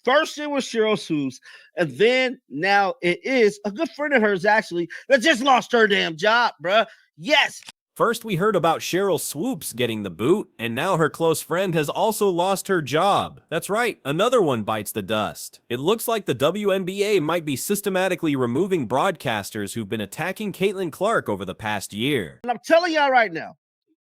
First it was Sheryl Swoopes, and then now it is a good friend of hers, actually, that just lost her damn job, bruh. Yes. First, we heard about Sheryl Swoopes getting the boot, and now her close friend has also lost her job. That's right, another one bites the dust. It looks like the WNBA might be systematically removing broadcasters who've been attacking Caitlin Clark over the past year. And I'm telling y'all right now,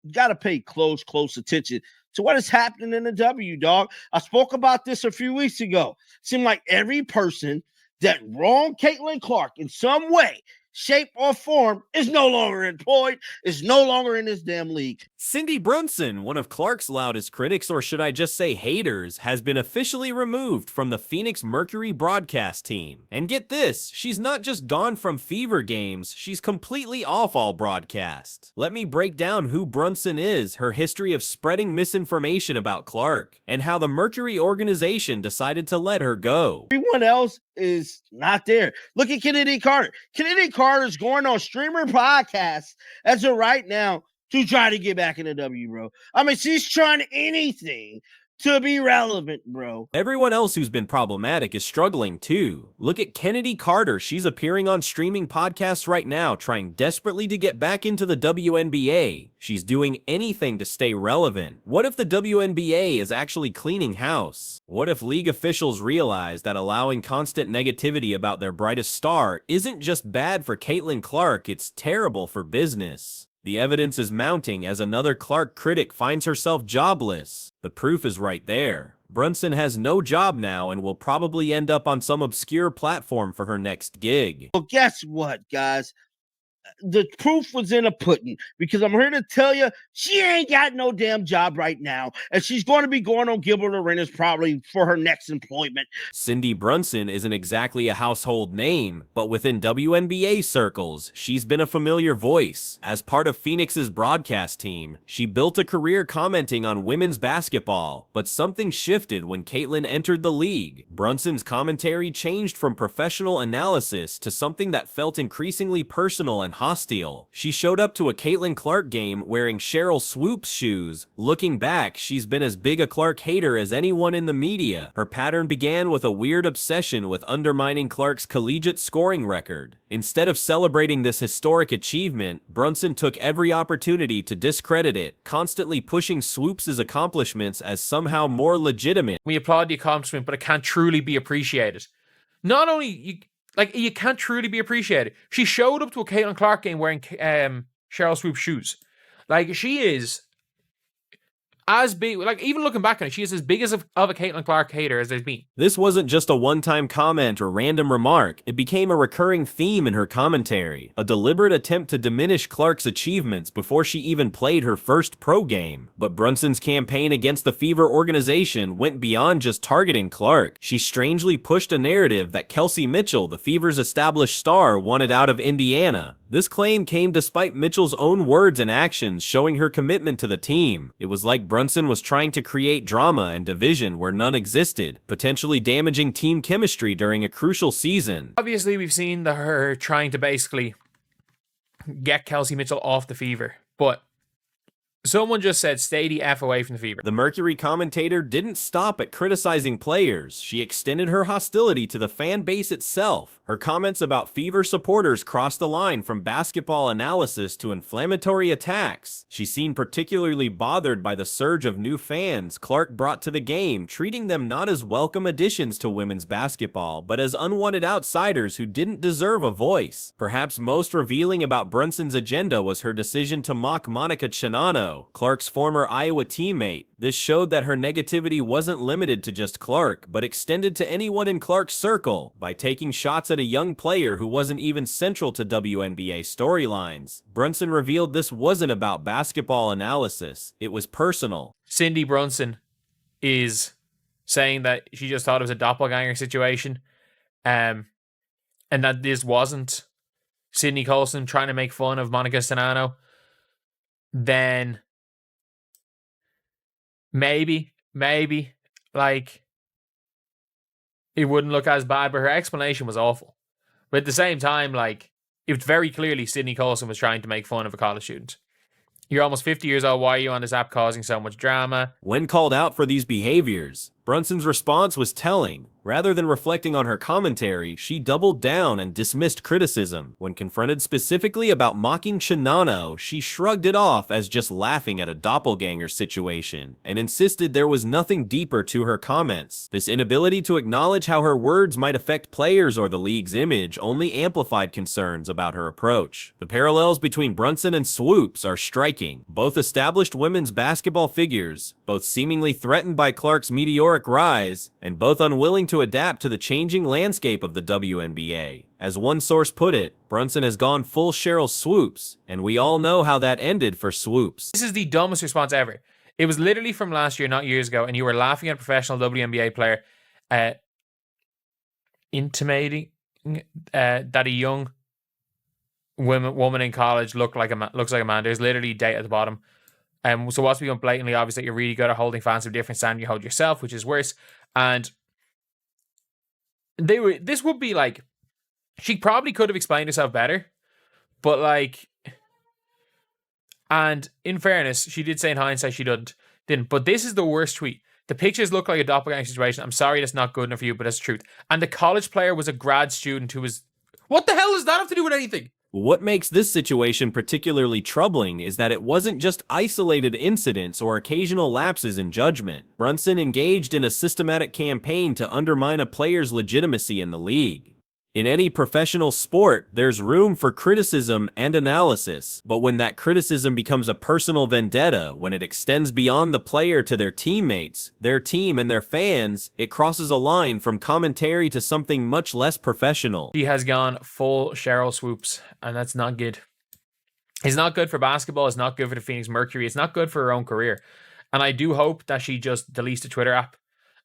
you got to pay close attention to what is happening in the W, dog. I spoke about this a few weeks ago. Seemed like every person that wronged Caitlin Clark in some way, shape, or form is no longer employed, is no longer in this damn league. Cindy Brunson, one of Clark's loudest critics, or should I just say haters, has been officially removed from the Phoenix Mercury broadcast team. And get this, she's not just gone from Fever games, she's completely off all broadcasts. Let me break down who Brunson is, her history of spreading misinformation about Clark, and how the Mercury organization decided to let her go. Everyone else is not there. Look at Kennedy Carter. Kennedy Carter's going on streamer podcasts as of right now to try to get back in the W, bro. I mean, she's trying anything to be relevant, bro. Everyone else who's been problematic is struggling too. Look at Kennedy Carter. She's appearing on streaming podcasts right now, trying desperately to get back into the WNBA. She's doing anything to stay relevant. What if the WNBA is actually cleaning house? What if league officials realize that allowing constant negativity about their brightest star isn't just bad for Caitlin Clark, it's terrible for business? The evidence is mounting as another Clark critic finds herself jobless. The proof is right there. Brunson has no job now and will probably end up on some obscure platform for her next gig. Well, guess what, guys? The proof was in the pudding, because I'm here to tell you she ain't got no damn job right now, and she's going to be going on Gilbert Arenas probably for her next employment. Cindy Brunson isn't exactly a household name, but within WNBA circles, she's been a familiar voice. As part of Phoenix's broadcast team, she built a career commenting on women's basketball, but something shifted when Caitlin entered the league. Brunson's commentary changed from professional analysis to something that felt increasingly personal and hostile. She showed up to a Caitlin Clark game wearing Sheryl Swoopes shoes. Looking back, she's been as big a Clark hater as anyone in the media. Her pattern began with a weird obsession with undermining Clark's collegiate scoring record. Instead of celebrating this historic achievement, Brunson took every opportunity to discredit it, constantly pushing Swoopes' accomplishments as somehow more legitimate. We applaud the accomplishment, but it can't truly be appreciated. Not only you can't truly be appreciated. She showed up to a Caitlin Clark game wearing Sheryl Swoopes shoes. Like, she is as big, like, even looking back on it, she is as big of a Caitlin Clark hater as there's been. This wasn't just a one-time comment or random remark. It became a recurring theme in her commentary, a deliberate attempt to diminish Clark's achievements before she even played her first pro game. But Brunson's campaign against the Fever organization went beyond just targeting Clark. She strangely pushed a narrative that Kelsey Mitchell, the Fever's established star, wanted out of Indiana. This claim came despite Mitchell's own words and actions showing her commitment to the team. It was like Brunson was trying to create drama and division where none existed, potentially damaging team chemistry during a crucial season. Obviously, we've seen her trying to basically get Kelsey Mitchell off the Fever, but someone just said, stay the F away from the Fever. The Mercury commentator didn't stop at criticizing players. She extended her hostility to the fan base itself. Her comments about Fever supporters crossed the line from basketball analysis to inflammatory attacks. She seemed particularly bothered by the surge of new fans Clark brought to the game, treating them not as welcome additions to women's basketball, but as unwanted outsiders who didn't deserve a voice. Perhaps most revealing about Brunson's agenda was her decision to mock Monica Chinano, Clark's former Iowa teammate. This showed that her negativity wasn't limited to just Clark, but extended to anyone in Clark's circle. By taking shots at a young player who wasn't even central to WNBA storylines, Brunson revealed this wasn't about basketball analysis, it was personal. Cindy Brunson is saying that she just thought it was a doppelganger situation, and that this wasn't Sydney Colson trying to make fun of Monica Chinano. Then maybe, like, it wouldn't look as bad, but her explanation was awful. But at the same time, like, it was very clearly Sydney Colson was trying to make fun of a college student. You're almost 50 years old, why are you on this app causing so much drama? When called out for these behaviors, Brunson's response was telling. Rather than reflecting on her commentary, she doubled down and dismissed criticism. When confronted specifically about mocking Shinano, she shrugged it off as just laughing at a doppelganger situation, and insisted there was nothing deeper to her comments. This inability to acknowledge how her words might affect players or the league's image only amplified concerns about her approach. The parallels between Brunson and Swoopes are striking. Both established women's basketball figures, both seemingly threatened by Clark's meteoric rise, and both unwilling to adapt to the changing landscape of the WNBA. As one source put it, Brunson has gone full Sheryl Swoopes, and we all know how that ended for Swoopes. This is the dumbest response ever. It was literally from last year, not years ago, and you were laughing at a professional WNBA player intimating that a young woman in college looks like a man. There's literally date at the bottom. So what's become blatantly obvious that you're really good at holding fans to a different standard you hold yourself, which is worse. And this would be like, she probably could have explained herself better, but like, and in fairness, she did say in hindsight she didn't. But this is the worst tweet. The pictures look like a doppelganger situation. I'm sorry that's not good enough for you, but that's the truth. And the college player was a grad student who was... What the hell does that have to do with anything? What makes this situation particularly troubling is that it wasn't just isolated incidents or occasional lapses in judgment. Brunson engaged in a systematic campaign to undermine a player's legitimacy in the league. In any professional sport, there's room for criticism and analysis, but when that criticism becomes a personal vendetta, when it extends beyond the player to their teammates, their team, and their fans, it crosses a line from commentary to something much less professional. She has gone full Sheryl Swoopes, and that's not good. It's not good for basketball, it's not good for the Phoenix Mercury, it's not good for her own career. And I do hope that she just deletes the Twitter app.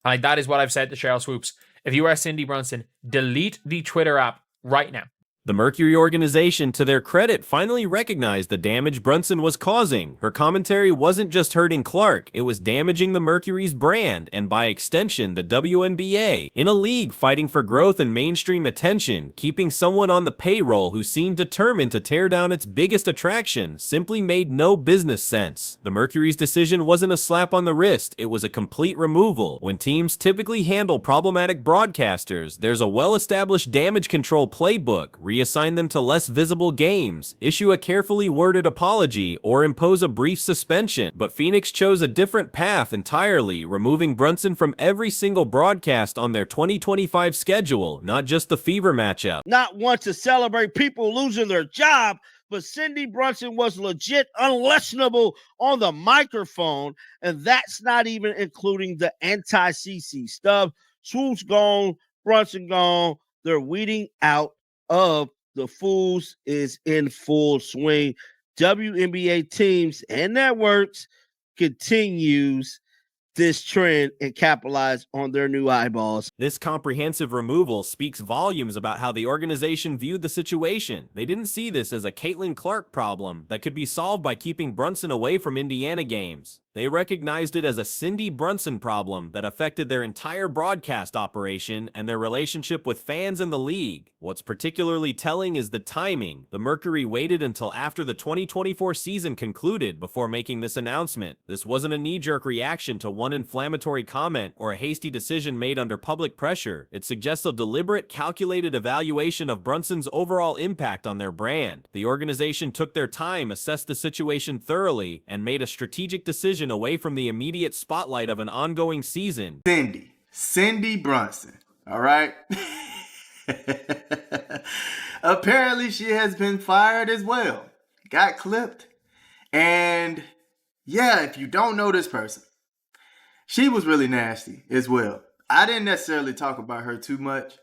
And that is what I've said to Sheryl Swoopes. If you are Cindy Brunson, delete the Twitter app right now. The Mercury organization, to their credit, finally recognized the damage Brunson was causing. Her commentary wasn't just hurting Clark, it was damaging the Mercury's brand, and by extension, the WNBA. In a league fighting for growth and mainstream attention, keeping someone on the payroll who seemed determined to tear down its biggest attraction simply made no business sense. The Mercury's decision wasn't a slap on the wrist, it was a complete removal. When teams typically handle problematic broadcasters, there's a well-established damage control playbook. Reassign them to less visible games, issue a carefully worded apology, or impose a brief suspension. But Phoenix chose a different path entirely, removing Brunson from every single broadcast on their 2025 schedule, not just the Fever matchup. Not one to celebrate people losing their job, but Cindy Brunson was legit unlistenable on the microphone, and that's not even including the anti-CC stuff. Swoopes gone, Brunson gone. They're weeding out of the fools is in full swing. WNBA teams and networks continues this trend and capitalize on their new eyeballs. This comprehensive removal speaks volumes about how the organization viewed the situation. They didn't see this as a Caitlin Clark problem that could be solved by keeping Brunson away from Indiana games. They recognized it as a Cindy Brunson problem that affected their entire broadcast operation and their relationship with fans in the league. What's particularly telling is the timing. The Mercury waited until after the 2024 season concluded before making this announcement. This wasn't a knee-jerk reaction to one inflammatory comment or a hasty decision made under public pressure. It suggests a deliberate, calculated evaluation of Brunson's overall impact on their brand. The organization took their time, assessed the situation thoroughly, and made a strategic decision away from the immediate spotlight of an ongoing season. Cindy Brunson, all right? Apparently she has been fired as well. Got clipped. And yeah, if you don't know this person, she was really nasty as well. I didn't necessarily talk about her too much,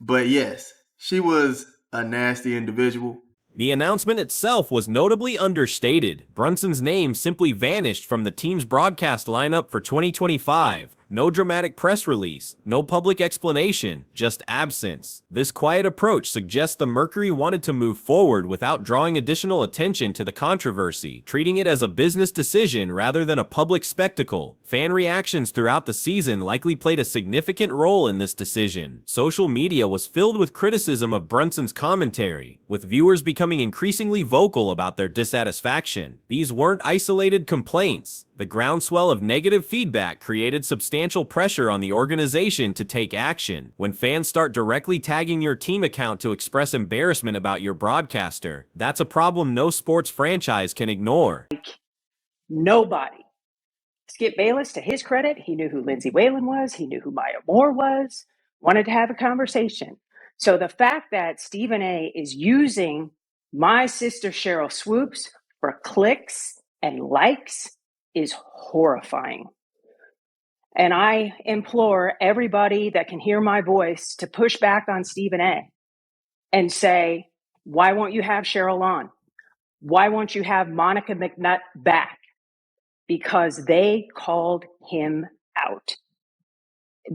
but yes, she was a nasty individual. The announcement itself was notably understated. Brunson's name simply vanished from the team's broadcast lineup for 2025. No dramatic press release, no public explanation, just absence. This quiet approach suggests the Mercury wanted to move forward without drawing additional attention to the controversy, treating it as a business decision rather than a public spectacle. Fan reactions throughout the season likely played a significant role in this decision. Social media was filled with criticism of Brunson's commentary, with viewers becoming increasingly vocal about their dissatisfaction. These weren't isolated complaints. The groundswell of negative feedback created substantial pressure on the organization to take action. When fans start directly tagging your team account to express embarrassment about your broadcaster, that's a problem no sports franchise can ignore. Nobody. Skip Bayless, to his credit, he knew who Lindsay Whalen was. He knew who Maya Moore was, wanted to have a conversation. So the fact that Stephen A is using my sister Sheryl Swoopes for clicks and likes is horrifying. And I implore everybody that can hear my voice to push back on Stephen A and say, why won't you have Sheryl on? Why won't you have Monica McNutt back? Because they called him out.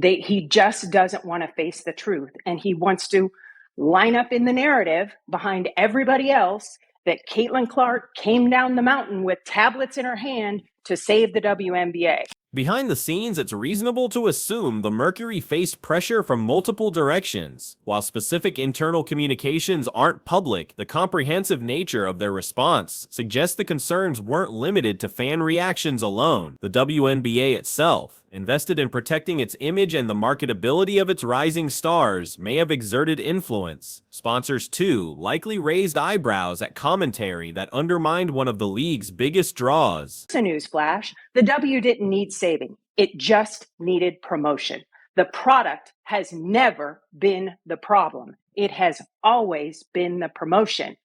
He just doesn't want to face the truth. And he wants to line up in the narrative behind everybody else that Caitlin Clark came down the mountain with tablets in her hand to save the WNBA. Behind the scenes, it's reasonable to assume the Mercury faced pressure from multiple directions. While specific internal communications aren't public, the comprehensive nature of their response suggests the concerns weren't limited to fan reactions alone. The WNBA itself, invested in protecting its image and the marketability of its rising stars, may have exerted influence. Sponsors, too, likely raised eyebrows at commentary that undermined one of the league's biggest draws. It's a newsflash. The W didn't need saving. It just needed promotion. The product has never been the problem. It has always been the promotion.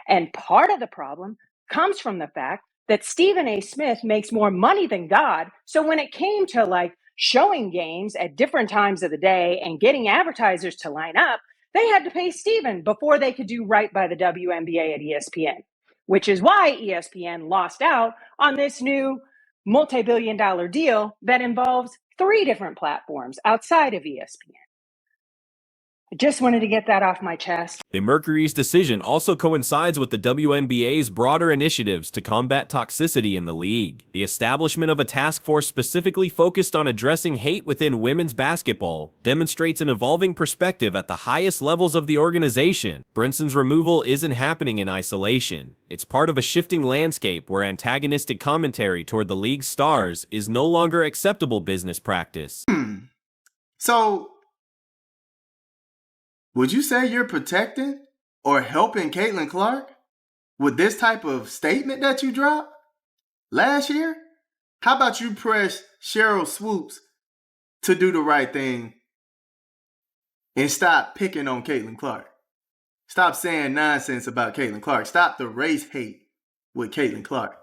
And part of the problem comes from the fact that Stephen A. Smith makes more money than God. So when it came to like showing games at different times of the day and getting advertisers to line up, they had to pay Stephen before they could do right by the WNBA at ESPN, which is why ESPN lost out on this new multi-billion-dollar deal that involves 3 different platforms outside of ESPN. I just wanted to get that off my chest. The Mercury's decision also coincides with the WNBA's broader initiatives to combat toxicity in the league. The establishment of a task force specifically focused on addressing hate within women's basketball demonstrates an evolving perspective at the highest levels of the organization. Brinson's removal isn't happening in isolation. It's part of a shifting landscape where antagonistic commentary toward the league's stars is no longer acceptable business practice. So, would you say you're protecting or helping Caitlin Clark with this type of statement that you dropped last year? How about you press Sheryl Swoopes to do the right thing and stop picking on Caitlin Clark? Stop saying nonsense about Caitlin Clark. Stop the race hate with Caitlin Clark.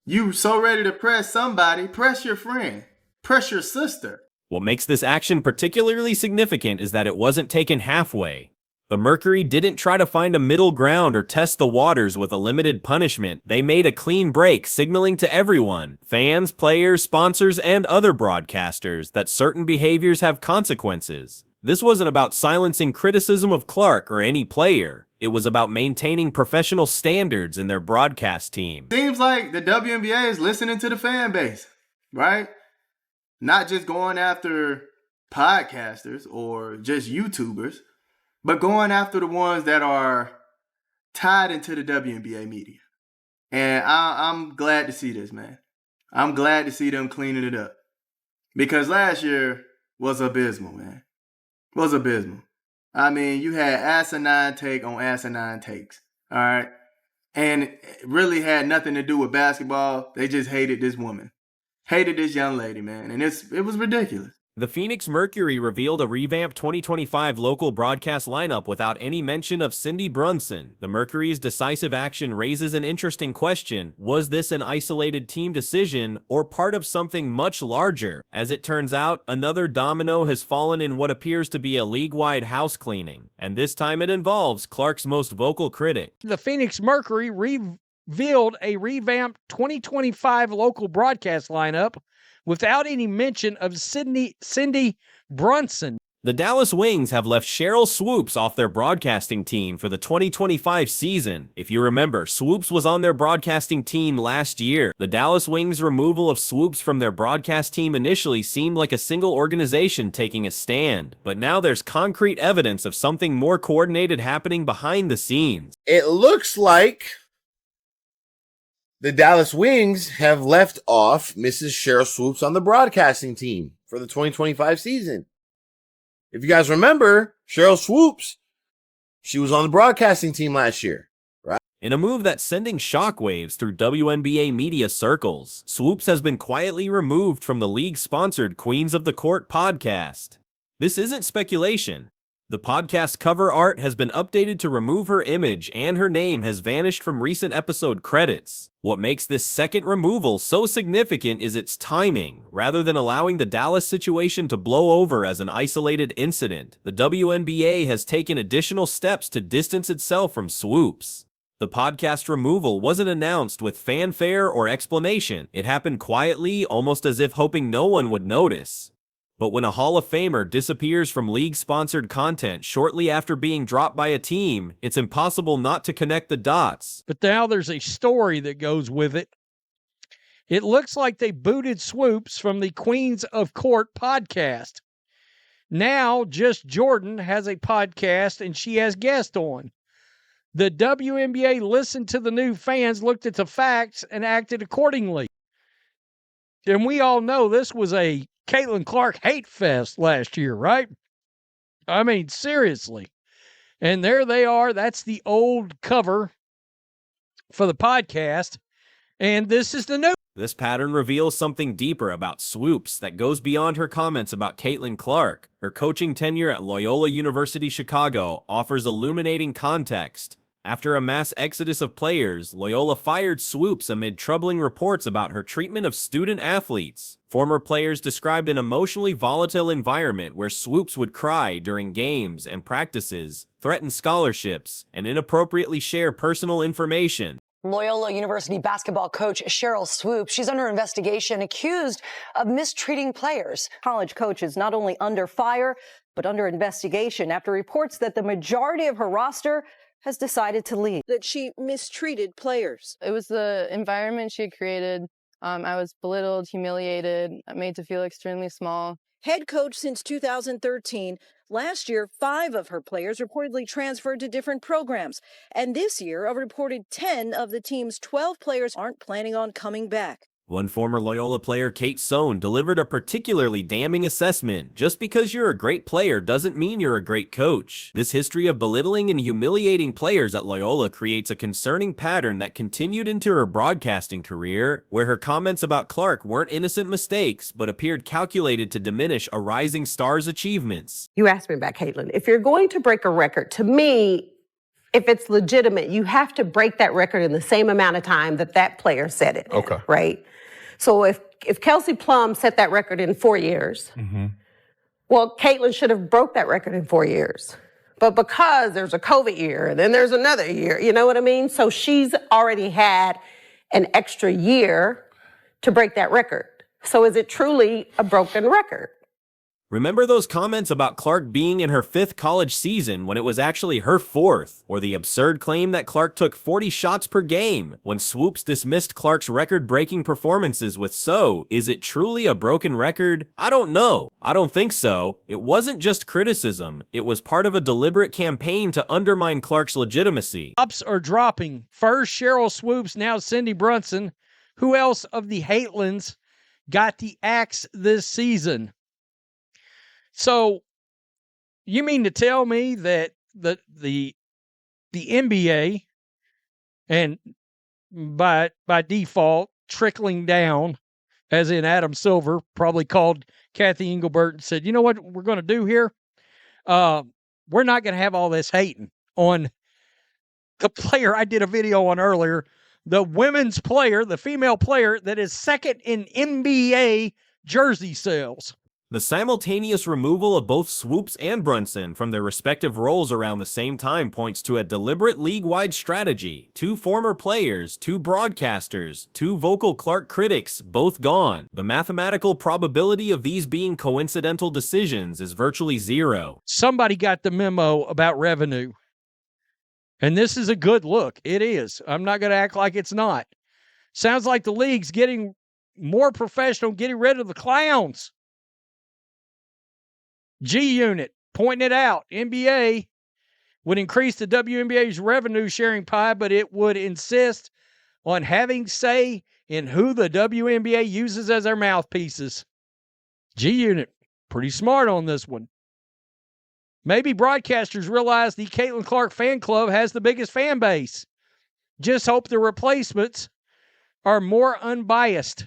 You so ready to press somebody, press your friend, press your sister. What makes this action particularly significant is that it wasn't taken halfway. The Mercury didn't try to find a middle ground or test the waters with a limited punishment. They made a clean break, signaling to everyone, fans, players, sponsors, and other broadcasters, that certain behaviors have consequences. This wasn't about silencing criticism of Clark or any player. It was about maintaining professional standards in their broadcast team. Seems like the WNBA is listening to the fan base, right? Not just going after podcasters or just YouTubers, but going after the ones that are tied into the WNBA media. And I'm glad to see this, man. I'm glad to see them cleaning it up. Because last year was abysmal, man. Was abysmal. I mean, you had asinine take on asinine takes, all right? And it really had nothing to do with basketball. They just hated this woman. Hated this young lady, man, and it was ridiculous. The Phoenix Mercury revealed a revamped 2025 local broadcast lineup without any mention of Cindy Brunson. The Mercury's decisive action raises an interesting question. Was this an isolated team decision or part of something much larger? As it turns out, another domino has fallen in what appears to be a league-wide house cleaning, and this time it involves Clark's most vocal critic. The Phoenix Mercury revealed a revamped 2025 local broadcast lineup without any mention of Cindy Brunson. The Dallas Wings have left Sheryl Swoopes off their broadcasting team for the 2025 season. If you remember, Swoopes was on their broadcasting team last year. The Dallas Wings' removal of Swoopes from their broadcast team initially seemed like a single organization taking a stand, but now there's concrete evidence of something more coordinated happening behind the scenes. It looks like the Dallas Wings have left off Mrs. Sheryl Swoopes on the broadcasting team for the 2025 season. If you guys remember, Sheryl Swoopes, she was on the broadcasting team last year, right? In a move that's sending shockwaves through WNBA media circles, Swoopes has been quietly removed from the league-sponsored Queens of the Court podcast. This isn't speculation. The podcast cover art has been updated to remove her image, and her name has vanished from recent episode credits. What makes this second removal so significant is its timing. Rather than allowing the Dallas situation to blow over as an isolated incident, the WNBA has taken additional steps to distance itself from Swoopes. The podcast removal wasn't announced with fanfare or explanation. It happened quietly, almost as if hoping no one would notice. But when a Hall of Famer disappears from league-sponsored content shortly after being dropped by a team, it's impossible not to connect the dots. But now there's a story that goes with it. It looks like they booted Swoopes from the Queens of Court podcast. Now, Just Jordan has a podcast and she has guests on. The WNBA listened to the new fans, looked at the facts, and acted accordingly. And we all know this was a Caitlin Clark hate fest last year, right? I mean, seriously. And there they are. That's the old cover for the podcast. And this is the new. This pattern reveals something deeper about Swoopes that goes beyond her comments about Caitlin Clark. Her coaching tenure at Loyola University Chicago offers illuminating context. After a mass exodus of players, Loyola fired Swoopes amid troubling reports about her treatment of student athletes. Former players described an emotionally volatile environment where Swoopes would cry during games and practices, threaten scholarships, and inappropriately share personal information. Loyola University basketball coach Sheryl Swoopes, she's under investigation, accused of mistreating players. College coach is not only under fire, but under investigation after reports that the majority of her roster has decided to leave. That she mistreated players. It was the environment she had created. I was belittled, humiliated, made to feel extremely small. Head coach since 2013. Last year, 5 of her players reportedly transferred to different programs. And this year, a reported 10 of the team's 12 players aren't planning on coming back. One former Loyola player, Kate Sohn, delivered a particularly damning assessment. Just because you're a great player doesn't mean you're a great coach. This history of belittling and humiliating players at Loyola creates a concerning pattern that continued into her broadcasting career, where her comments about Clark weren't innocent mistakes, but appeared calculated to diminish a rising star's achievements. You asked me about Caitlin. If you're going to break a record, to me, if it's legitimate, you have to break that record in the same amount of time that that player set it. Okay. Right? So if Kelsey Plum set that record in 4 years, well, Caitlin should have broke that record in 4 years. But because there's a COVID year and then there's another year, you know what I mean? So she's already had an extra year to break that record. So is it truly a broken record? Remember those comments about Clark being in her 5th college season when it was actually her 4th? Or the absurd claim that Clark took 40 shots per game when Swoopes dismissed Clark's record-breaking performances with "So, is it truly a broken record?" I don't know. I don't think so. It wasn't just criticism. It was part of a deliberate campaign to undermine Clark's legitimacy. Ups are dropping. First, Sheryl Swoopes, now Cindy Brunson. Who else of the Hatelins got the axe this season? So, you mean to tell me that the NBA, and by default trickling down, as in Adam Silver probably called Kathy Engelbert and said, "You know what we're going to do here? We're not going to have all this hating on the player I did a video on earlier, the women's player, the female player that is second in NBA jersey sales." The simultaneous removal of both Swoopes and Brunson from their respective roles around the same time points to a deliberate league-wide strategy. 2 former players, 2 broadcasters, 2 vocal Clark critics, both gone. The mathematical probability of these being coincidental decisions is virtually 0. Somebody got the memo about revenue. And this is a good look. It is. I'm not going to act like it's not. Sounds like the league's getting more professional, getting rid of the clowns. G-Unit pointing it out. NBA would increase the WNBA's revenue sharing pie, but it would insist on having say in who the WNBA uses as their mouthpieces. G-Unit, pretty smart on this one. Maybe broadcasters realize the Caitlin Clark fan club has the biggest fan base. Just hope the replacements are more unbiased.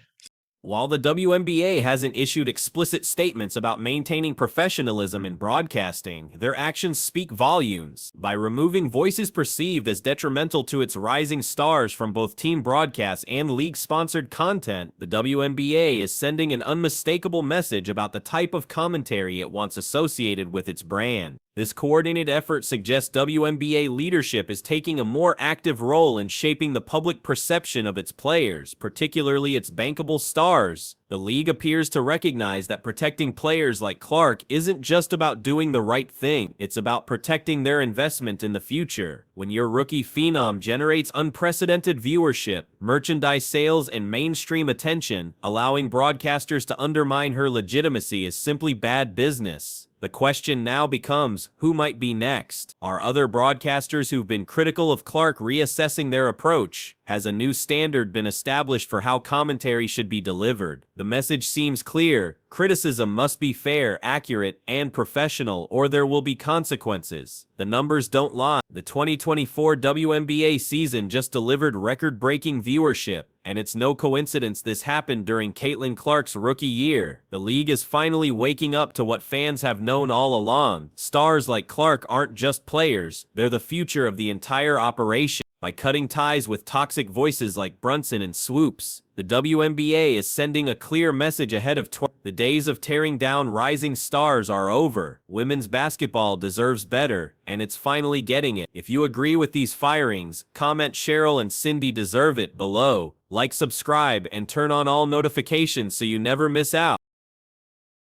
While the WNBA hasn't issued explicit statements about maintaining professionalism in broadcasting, their actions speak volumes. By removing voices perceived as detrimental to its rising stars from both team broadcasts and league-sponsored content, the WNBA is sending an unmistakable message about the type of commentary it wants associated with its brand. This coordinated effort suggests WNBA leadership is taking a more active role in shaping the public perception of its players, particularly its bankable stars. The league appears to recognize that protecting players like Clark isn't just about doing the right thing, it's about protecting their investment in the future. When your rookie phenom generates unprecedented viewership, merchandise sales, and mainstream attention, allowing broadcasters to undermine her legitimacy is simply bad business. The question now becomes, who might be next? Are other broadcasters who've been critical of Clark reassessing their approach? Has a new standard been established for how commentary should be delivered? The message seems clear. Criticism must be fair, accurate, and professional, or there will be consequences. The numbers don't lie. The 2024 WNBA season just delivered record-breaking viewership, and it's no coincidence this happened during Caitlin Clark's rookie year. The league is finally waking up to what fans have known all along. Stars like Clark aren't just players, they're the future of the entire operation. By cutting ties with toxic voices like Brunson and Swoopes, the WNBA is sending a clear message ahead of the days of tearing down rising stars are over. Women's basketball deserves better, and it's finally getting it. If you agree with these firings, comment Sheryl and Cindy deserve it below. Like, subscribe, and turn on all notifications so you never miss out.